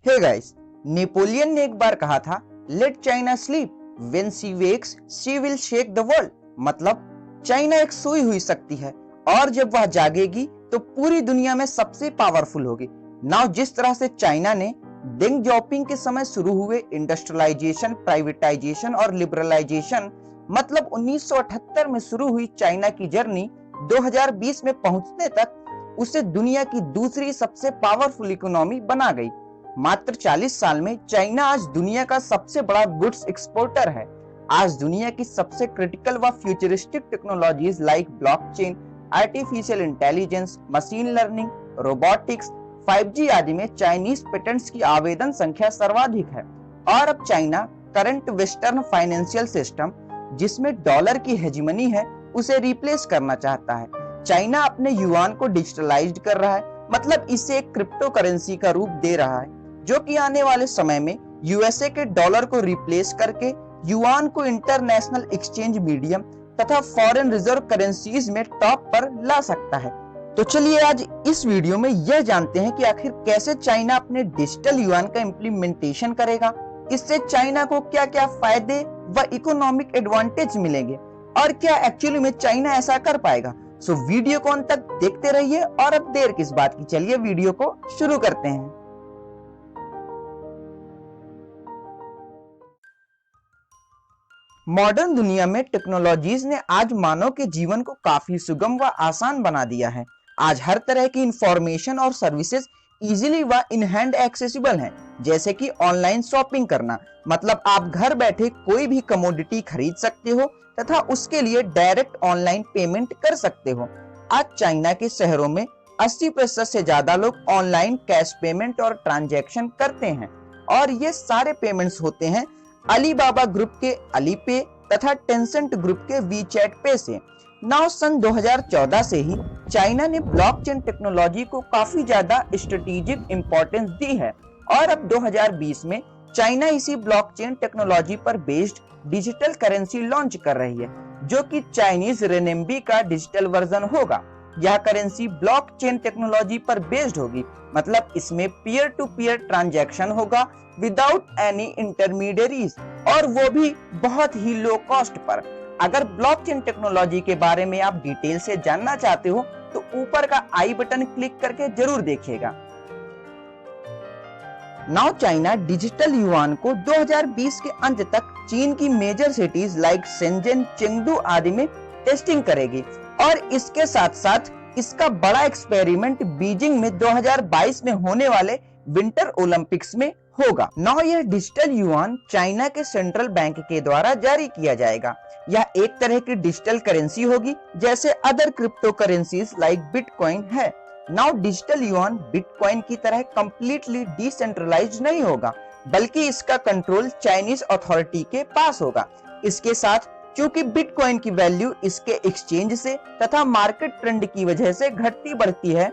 Hey guys, Napoleon ने एक बार कहा था, let China sleep, when she wakes she will shake the world. मतलब चाइना एक सोई हुई शक्ति है और जब वह जागेगी तो पूरी दुनिया में सबसे पावरफुल होगी। नाउ जिस तरह से चाइना ने डेंग जाओपिंग के समय शुरू हुए इंडस्ट्रियलाइजेशन, प्राइवेटाइजेशन और लिबरलाइजेशन, मतलब 1978 में शुरू हुई चाइना की जर्नी 2020 में पहुंचने तक उसे दुनिया की दूसरी सबसे पावरफुल इकोनॉमी बना गई। मात्र 40 साल में चाइना आज दुनिया का सबसे बड़ा गुड्स एक्सपोर्टर है। आज दुनिया की सबसे क्रिटिकल व futuristic technologies like blockchain, artificial intelligence, machine learning, robotics, 5G आदि में चाइनीज पेटेंट्स की आवेदन संख्या सर्वाधिक है। और अब China current western financial system, जिसमें डॉलर की हेजिमनी है, उसे रिप्लेस करना चाहता है। चाइना अपने युआन को डिजिटलाइज्ड कर रहा है, मतलब इसे एक क्रिप्टो करेंसी का रूप दे रहा है, जो कि आने वाले समय में यूएसए के डॉलर को रिप्लेस करके युआन को इंटरनेशनल एक्सचेंज मीडियम तथा फॉरेन रिजर्व करेंसीज में टॉप पर ला सकता है। तो चलिए आज इस वीडियो में यह जानते हैं कि आखिर कैसे चाइना अपने डिजिटल युआन का इम्प्लीमेंटेशन करेगा, इससे चाइना को क्या क्या फायदे व इकोनॉमिक एडवांटेज मिलेंगे और क्या एक्चुअली में चाइना ऐसा कर पाएगा। सो वीडियो को अंत तक देखते रहिए और अब देर किस बात की, चलिए वीडियो को शुरू करते हैं। मॉडर्न दुनिया में टेक्नोलॉजीज ने आज मानव के जीवन को काफी सुगम व आसान बना दिया है। आज हर तरह की इंफॉर्मेशन और सर्विसेज इजीली व इन हैंड एक्सेसिबल हैं, जैसे कि ऑनलाइन शॉपिंग करना, मतलब आप घर बैठे कोई भी कमोडिटी खरीद सकते हो तथा उसके लिए डायरेक्ट ऑनलाइन पेमेंट कर सकते हो। आज चाइना के शहरों में 80% से ज्यादा लोग ऑनलाइन कैश पेमेंट और ट्रांजैक्शन करते हैं और ये सारे पेमेंट्स होते हैं अलीबाबा ग्रुप के अलीपे तथा टेंसेंट ग्रुप के वीचैट पे से। नाउ सन 2014 से ही चाइना ने ब्लॉकचेन टेक्नोलॉजी को काफी ज्यादा स्ट्रेटेजिक इंपॉर्टेंस दी है और अब 2020 में चाइना इसी ब्लॉकचेन टेक्नोलॉजी पर बेस्ड डिजिटल करेंसी लॉन्च कर रही है, जो कि चाइनीज रेनेम्बी का डिजिटल वर्जन होगा। यह करेंसी ब्लॉकचेन टेक्नोलॉजी पर बेस्ड होगी, मतलब इसमें पीयर टू पीयर ट्रांजैक्शन होगा विदाउट एनी इंटरमीडियरीज, और वो भी बहुत ही लो कॉस्ट पर। अगर ब्लॉकचेन टेक्नोलॉजी के बारे में आप डिटेल से जानना चाहते हो तो ऊपर का आई बटन क्लिक करके जरूर देखिएगा। नाउ चाइना डिजिटल युआन को 2020 के अंत तक चीन की major cities like Shenzhen, Chengdu आदि में टेस्टिंग करेगी और इसके साथ साथ इसका बड़ा एक्सपेरिमेंट बीजिंग में 2022 में होने वाले विंटर ओलंपिक्स में होगा। नाउ यह डिजिटल युआन चाइना के सेंट्रल बैंक के द्वारा जारी किया जाएगा। यह एक तरह की डिजिटल करेंसी होगी, जैसे other crypto currencies like bitcoin है। नाउ डिजिटल युआन बिटकॉइन की तरह कंप्लीटली डिसेंट्रलाइज्ड नहीं होगा, बल्कि इसका कंट्रोल चाइनीज अथॉरिटी के पास होगा। इसके साथ चूंकि बिटकॉइन की वैल्यू इसके एक्सचेंज से तथा मार्केट ट्रेंड की वजह से घटती बढ़ती है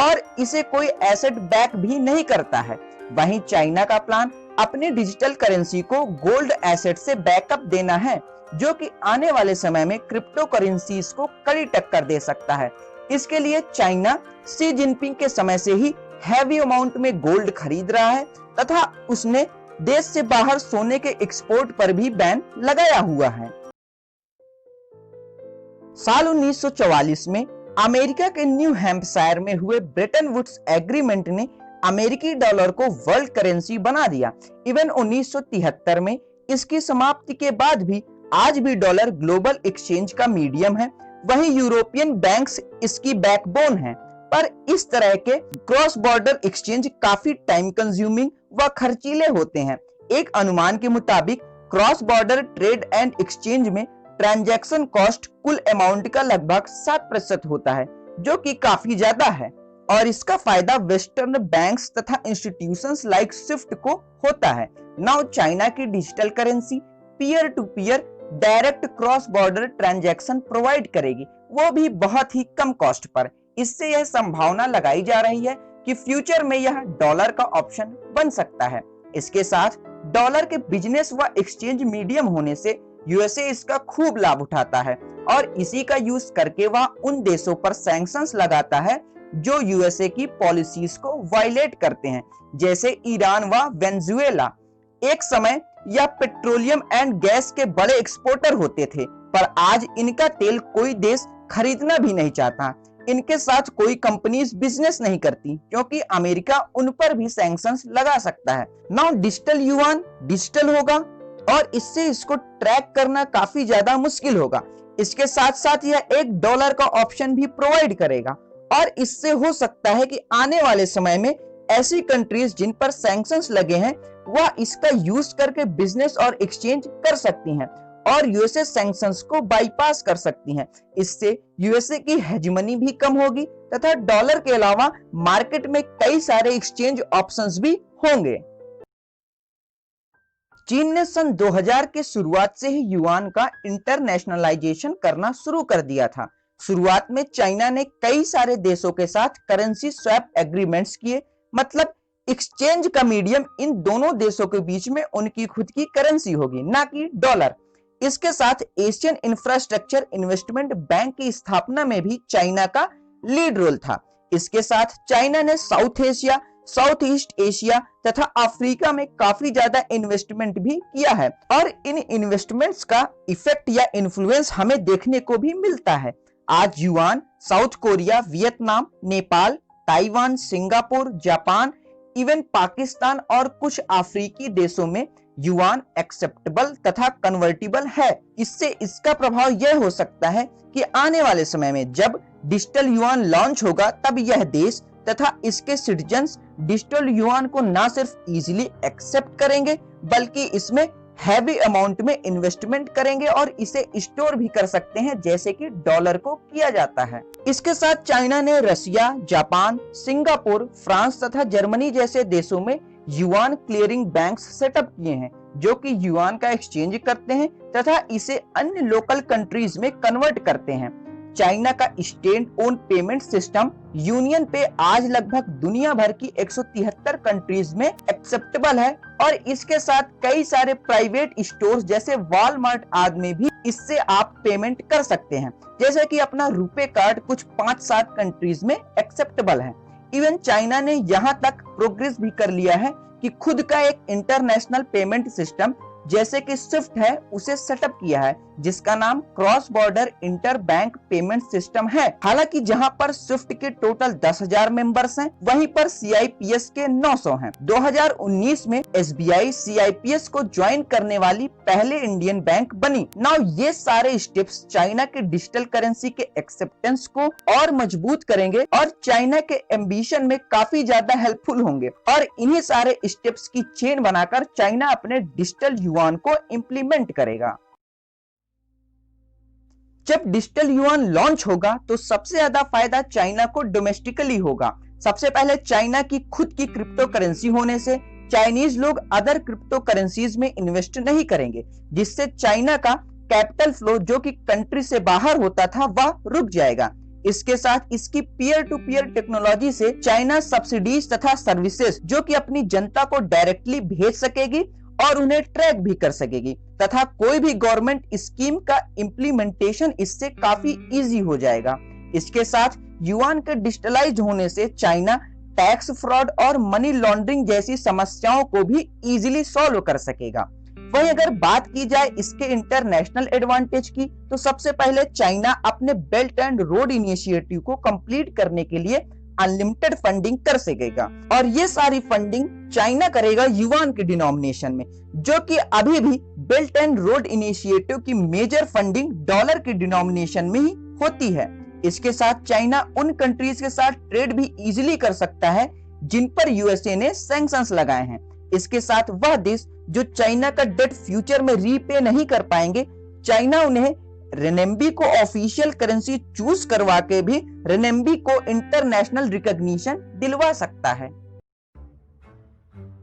और इसे कोई एसेट बैक भी नहीं करता है, वहीं चाइना का प्लान अपने डिजिटल करेंसी को गोल्ड एसेट से बैकअप देना है, जो कि आने वाले समय में क्रिप्टो करेंसीज को कड़ी टक्कर दे सकता है। इसके लिए चाइना शी जिनपिंग के समय से ही हैवी अमाउंट में गोल्ड खरीद रहा है तथा उसने देश से बाहर सोने के एक्सपोर्ट पर भी बैन लगाया हुआ है। साल 1944 में अमेरिका के न्यू हैम्पशायर में हुए ब्रेटन वुड्स एग्रीमेंट ने अमेरिकी डॉलर को वर्ल्ड करेंसी बना दिया। इवन 1973 में इसकी समाप्ति के बाद भी आज भी डॉलर ग्लोबल एक्सचेंज का मीडियम है। वहीं यूरोपियन बैंक्स इसकी बैकबोन हैं, पर इस तरह के क्रॉस बॉर्डर एक्सचेंज काफी टाइम कंज्यूमिंग व खर्चीले होते हैं। एक अनुमान के मुताबिक cross border trade and exchange में ट्रांजैक्शन कॉस्ट कुल अमाउंट का लगभग 7% होता है, जो कि काफी ज्यादा है और इसका फायदा वेस्टर्न बैंक्स तथा इंस्टीट्यूशंस लाइक स्विफ्ट को होता है। नाउ चाइना की digital currency peer to peer direct cross border transaction provide करेगी, वो भी बहुत ही कम कॉस्ट पर। इससे यह संभावना लगाई जा रही है कि फ्यूचर में यह डॉलर का ऑप्शन बन सकता है। इसके साथ डॉलर के बिजनेस व एक्सचेंज मीडियम होने से यूएसए इसका खूब लाभ उठाता है और इसी का यूज करके वह उन देशों पर सैंक्शंस लगाता है जो यूएसए की पॉलिसीज को वायलेट करते हैं, जैसे ईरान व वेनेजुएला। एक समय यह पेट्रोलियम एंड गैस के बड़े एक्सपोर्टर होते थे, पर आज इनका तेल कोई देश खरीदना भी नहीं चाहता। इनके साथ कोई कंपनीज बिजनेस नहीं करती, क्योंकि अमेरिका उन पर भी सैंक्शंस लगा सकता है। नाउ डिजिटल युआन डिजिटल होगा और इससे इसको ट्रैक करना काफी ज्यादा मुश्किल होगा। इसके साथ साथ यह $1 का ऑप्शन भी प्रोवाइड करेगा, और इससे हो सकता है कि आने वाले समय में ऐसी कंट्रीज जिन पर सैंक्शंस लगे हैं वह इसका यूज करके बिजनेस और एक्सचेंज कर सकती हैं और यूएसए सैंक्शंस को बाईपास कर सकती हैं। इससे यूएसए की हेजमनी भी कम होगी तथा डॉलर के अलावा मार्केट में कई सारे एक्सचेंज ऑप्शंस भी होंगे। चीन ने सन 2000 के शुरुआत से ही युआन का इंटरनेशनलाइजेशन करना शुरू कर दिया था। शुरुआत में चाइना ने कई सारे देशों के साथ करेंसी स्वैप एग्रीमेंट्स किए, मतलब एक्सचेंज का मीडियम इन दोनों देशों के बीच में उनकी खुद की करेंसी होगी, ना कि डॉलर। इसके साथ एशियन इंफ्रास्ट्रक्चर इन्वेस्टमेंट बैंक की स्थापना में भी चाइना का लीड रोल था। इसके साथ चाइना ने south Asia, south east Asia तथा अफ्रीका में काफी ज्यादा इन्वेस्टमेंट भी किया है, और इन इन्वेस्टमेंट्स का इफेक्ट या इन्फ्लुएंस हमें देखने को भी मिलता है। आज yuan south Korea, Vietnam, Nepal, Taiwan, Singapore, Japan, even Pakistan और कुछ अफ्रीकी देशों में युआन एक्सेप्टेबल तथा कन्वर्टिबल है। इससे इसका प्रभाव यह हो सकता है कि आने वाले समय में जब डिजिटल युआन लॉन्च होगा, तब यह देश तथा इसके सिटीजन्स डिजिटल युआन को न सिर्फ इजीली एक्सेप्ट करेंगे, बल्कि इसमें हैवी अमाउंट में इन्वेस्टमेंट करेंगे और इसे स्टोर भी कर सकते हैं, जैसे कि डॉलर को किया जाता है। इसके साथ चाइना ने रसिया, जापान, सिंगापुर, फ्रांस तथा जर्मनी जैसे देशों में युआन क्लियरिंग बैंक्स सेटअप किए हैं, जो कि युआन का एक्सचेंज करते हैं तथा इसे अन्य लोकल कंट्रीज में कन्वर्ट करते हैं। चाइना का state own payment system union पे आज लगभग दुनिया भर की 173 कंट्रीज में एक्सेप्टेबल है, और इसके साथ कई सारे प्राइवेट स्टोर्स जैसे वॉलमार्ट आदि में भी इससे आप पेमेंट कर सकते हैं, जैसे कि अपना रुपे कार्ड कुछ 5-7 कंट्रीज में एक्सेप्टेबल है। इवन चाइना ने यहाँ तक प्रोग्रेस भी कर लिया है कि खुद का एक इंटरनेशनल पेमेंट सिस्टम जैसे कि स्विफ्ट है उसे सेटअप किया है, जिसका नाम cross border inter bank payment system है। हालांकि जहां पर स्विफ्ट के टोटल 10,000 मेंबर्स हैं, वहीं पर सीआईपीएस के 900 हैं। 2019 में एसबीआई सीआईपीएस को ज्वाइन करने वाली पहले इंडियन बैंक बनी। नाउ ये सारे स्टेप्स चाइना के डिजिटल करेंसी के एक्सेप्टेंस को और मजबूत करेंगे और चाइना के एम्बिशन में काफी ज्यादा हेल्पफुल होंगे, और इन्हीं सारे स्टेप्स की चेन बनाकर चाइना अपने डिजिटल युआन को इंप्लीमेंट करेगा। जब डिजिटल युआन लॉन्च होगा तो सबसे ज्यादा फायदा चाइना को डोमेस्टिकली होगा। सबसे पहले चाइना की खुद की क्रिप्टो करेंसी होने से चाइनीज लोग अदर क्रिप्टो करेंसीज में इन्वेस्ट नहीं करेंगे, जिससे चाइना का कैपिटल फ्लो जो कि कंट्री से बाहर होता था वह रुक जाएगा। इसके साथ इसकी पीयर टू पीयर टेक्नोलॉजी से चाइना सब्सिडीज तथा सर्विसेज जो कि अपनी जनता को डायरेक्टली भेज सकेगी और उन्हें ट्रैक भी कर सकेगी, तथा कोई भी गवर्नमेंट स्कीम का इम्प्लीमेंटेशन इससे काफी इजी हो जाएगा। इसके साथ युआन के डिजिटलाइज होने से चाइना टैक्स फ्रॉड और मनी लॉन्ड्रिंग जैसी समस्याओं को भी इजीली सॉल्व कर सकेगा। वहीं अगर बात की जाए इसके इंटरनेशनल एडवांटेज की, तो सबसे पहले चाइना अपने बेल्ट एंड रोड इनिशिएटिव को कंप्लीट करने के लिए अनलिमिटेड फंडिंग कर सकेगा, और ये सारी फंडिंग चाइना करेगा युआन के डिनोमिनेशन में, जो कि अभी भी बेल्ट एंड रोड इनिशिएटिव की मेजर फंडिंग डॉलर के डिनोमिनेशन में ही होती है। इसके साथ चाइना उन कंट्रीज के साथ ट्रेड भी इजीली कर सकता है जिन पर यूएसए ने सैंक्शंस लगाए हैं। इसके साथ वह देश जो चाइना का डेट फ्यूचर में रीपे नहीं कर पाएंगे, चाइना उन्हें रेनेम्बी को ऑफिशियल करेंसी चूज करवा के भी रेनेम्बी को इंटरनेशनल रिकॉग्निशन दिलवा सकता है।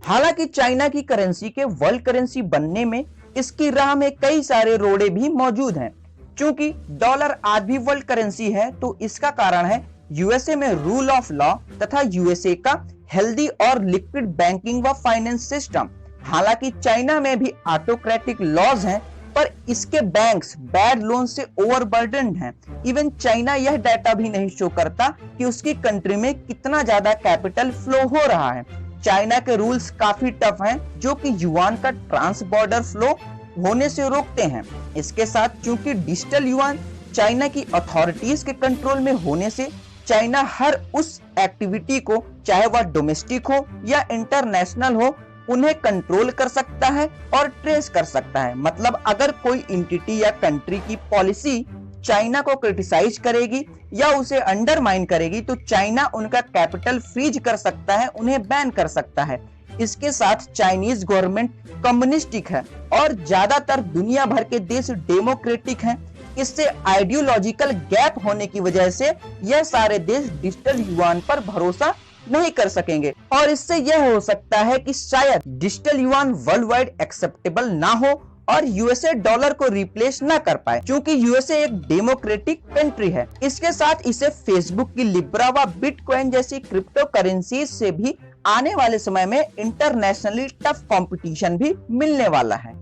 हालांकि चाइना की करेंसी के वर्ल्ड करेंसी बनने में इसकी राह में कई सारे रोड़े भी मौजूद हैं। चूंकि डॉलर आज भी वर्ल्ड करेंसी है, तो इसका कारण है यूएसए में रूल ऑफ लॉ तथा यूएसए का हेल्दी और लिक्विड बैंकिंग व फाइनेंस सिस्टम। हालांकि चाइना में भी ऑटोक्रेटिक लॉज हैं पर इसके बैंक्स बैड लोन से ओवरबर्डन्ड हैं। इवन चाइना यह डाटा भी नहीं शो करता कि उसकी कंट्री में कितना ज्यादा कैपिटल फ्लो हो रहा है। चाइना के रूल्स काफी टफ हैं, जो कि युआन का ट्रांस बॉर्डर फ्लो होने से रोकते हैं। इसके साथ चूंकि डिजिटल युआन चाइना की अथॉरिटीज के कंट्रोल में होने से चाइना हर उस एक्टिविटी को, चाहे वह डोमेस्टिक हो या इंटरनेशनल हो, उन्हें कंट्रोल कर सकता है और ट्रेस कर सकता है। मतलब अगर कोई एंटिटी या कंट्री की पॉलिसी चाइना को क्रिटिसाइज करेगी या उसे अंडरमाइन करेगी तो चाइना उनका कैपिटल फ्रीज कर सकता है, उन्हें बैन कर सकता है। इसके साथ चाइनीज गवर्नमेंट कम्युनिस्टिक है और ज्यादातर दुनिया भर के देश डेमोक्रेटिक हैं। इससे आइडियोलॉजिकल गैप होने की वजह से यह सारे देश डिजिटल युआन पर भरोसा नहीं कर सकेंगे और इससे यह हो सकता है कि शायद digital yuan world wide acceptable ना हो और यूएसए डॉलर को रिप्लेस ना कर पाए, क्योंकि यूएसए एक डेमोक्रेटिक कंट्री है। इसके साथ इसे फेसबुक की लिब्रा व बिटकॉइन जैसी क्रिप्टो करेंसीज से भी आने वाले समय में इंटरनेशनली टफ कंपटीशन भी मिलने वाला है।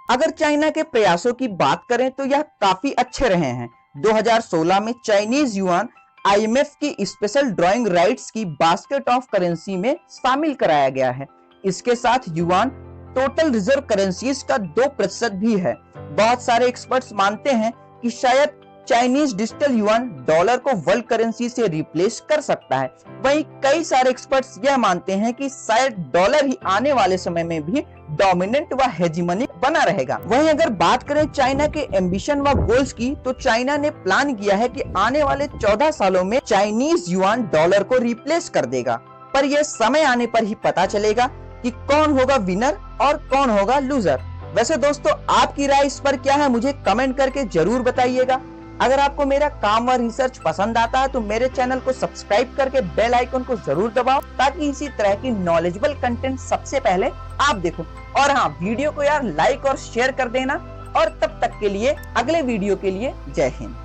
अगर चाइना के प्रयासों की बात करें तो यह काफी अच्छे रहे हैं। 2016 में चाइनीज युआन आईएमएफ की स्पेशल ड्राइंग राइट्स की बास्केट ऑफ करेंसी में शामिल कराया गया है। इसके साथ युआन टोटल रिजर्व करेंसीज का 2% भी है। बहुत सारे एक्सपर्ट्स मानते हैं कि शायद चाइनीज डिजिटल युआन डॉलर को वर्ल्ड करेंसी से रिप्लेस कर सकता है। वहीं कई सारे एक्सपर्ट्स यह मानते हैं कि शायद डॉलर ही आने वाले समय में भी डोमिनेंट व हेजिमोनिक बना रहेगा। वहीं अगर बात करें चाइना के एम्बिशन व गोल्स की, तो चाइना ने प्लान किया है कि आने वाले 14 सालों में चाइनीज युआन डॉलर को रिप्लेस कर देगा। पर यह समय आने पर ही पता चलेगा कि कौन होगा विनर और कौन होगा लूजर। वैसे दोस्तों, आपकी राय इस पर क्या है, मुझे कमेंट करके जरूर बताइएगा। अगर आपको मेरा काम व रिसर्च पसंद आता है तो मेरे चैनल को सब्सक्राइब करके बेल आइकन को जरूर दबाओ, ताकि इसी तरह की नॉलेजेबल कंटेंट सबसे पहले आप देखो। और हाँ, वीडियो को यार लाइक और शेयर कर देना। और तब तक के लिए, अगले वीडियो के लिए जय हिंद।